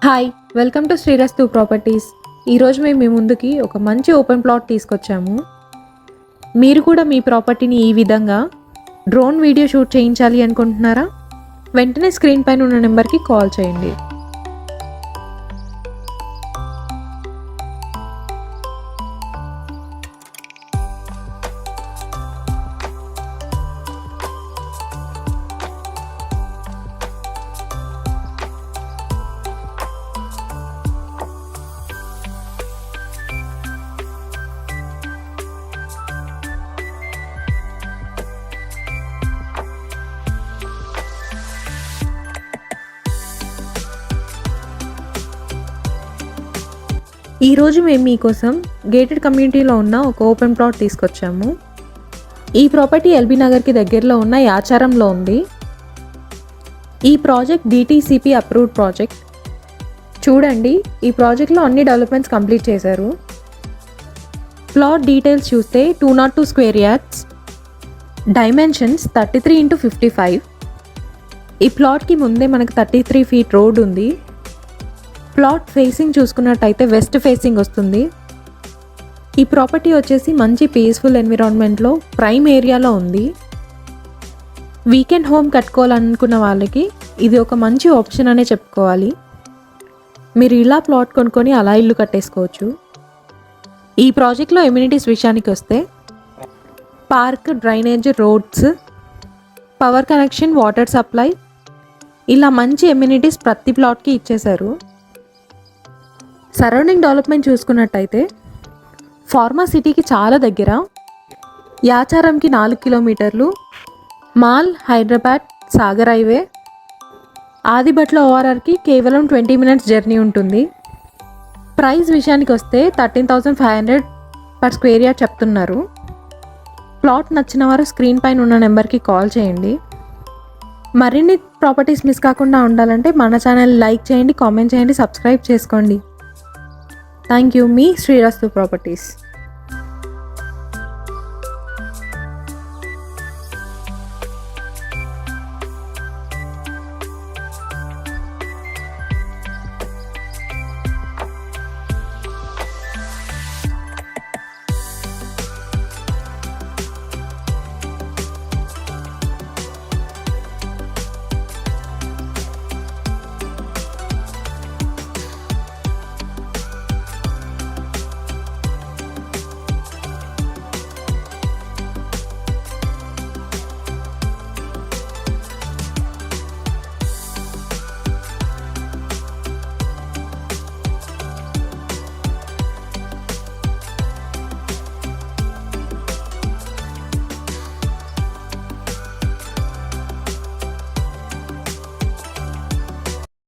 Hi, welcome to Srirastu properties. ఈరోజు మేము మీ ముందుకి ఒక మంచి ఓపెన్ ప్లాట్ తీసుకొచ్చాము. మీరు కూడా మీ ప్రాపర్టీని ఈ విధంగా డ్రోన్ వీడియో షూట్ చేయించాలి అనుకుంటున్నారా? వెంటనే స్క్రీన్ పైన ఉన్న నెంబర్కి కాల్ చేయండి. ఈరోజు మేము మీకోసం గేటెడ్ కమ్యూనిటీలో ఉన్న ఒక ఓపెన్ ప్లాట్ తీసుకొచ్చాము. ఈ ప్రాపర్టీ ఎల్బీ నగర్కి దగ్గరలో ఉన్న యాచారంలో ఉంది. ఈ ప్రాజెక్ట్ DTCP అప్రూవ్డ్ ప్రాజెక్ట్. చూడండి, ఈ ప్రాజెక్ట్లో అన్ని డెవలప్మెంట్స్ కంప్లీట్ చేశారు. ప్లాట్ డీటెయిల్స్ చూస్తే 202 స్క్వేర్ యార్డ్స్, డైమెన్షన్స్ 33x55. ఈ ప్లాట్కి ముందే మనకు 33 ఫీట్ రోడ్ ఉంది. ప్లాట్ ఫేసింగ్ చూసుకున్నట్టయితే వెస్ట్ ఫేసింగ్ వస్తుంది. ఈ ప్రాపర్టీ వచ్చేసి మంచి పీస్ఫుల్ ఎన్విరాన్మెంట్లో ప్రైమ్ ఏరియాలో ఉంది. వీకెండ్ హోమ్ కట్టుకోవాలనుకున్న వాళ్ళకి ఇది ఒక మంచి ఆప్షన్ అనే చెప్పుకోవాలి. మీరు ఇలా ప్లాట్ కొనుక్కొని అలా ఇల్లు కట్టేసుకోవచ్చు. ఈ ప్రాజెక్ట్లో ఎమ్యూనిటీస్ విషయానికి వస్తే park, drainage, roads, power connection, water supply, ఇలా మంచి ఎమ్యూనిటీస్ ప్రతి ప్లాట్కి ఇచ్చేశారు. సరౌండింగ్ డెవలప్మెంట్ చూసుకున్నట్టయితే ఫార్మా సిటీకి చాలా దగ్గర, యాచారంకి 4 కిలోమీటర్లు, మాల్, హైదరాబాద్, సాగర్ హైవే, ఆదిబట్ల ORRకి కేవలం 20 మినిట్స్ జర్నీ ఉంటుంది. ప్రైస్ విషయానికి వస్తే 13,500 పర్ స్క్వేర్ యార్డ్ చెప్తున్నారు. ప్లాట్ నచ్చిన వారు స్క్రీన్ పైన ఉన్న నెంబర్కి కాల్ చేయండి. మరిన్ని ప్రాపర్టీస్ మిస్ కాకుండా ఉండాలంటే మన ఛానల్ లైక్ చేయండి, కామెంట్ చేయండి, సబ్స్క్రైబ్ చేసుకోండి. Thank you. Me Srirastu properties.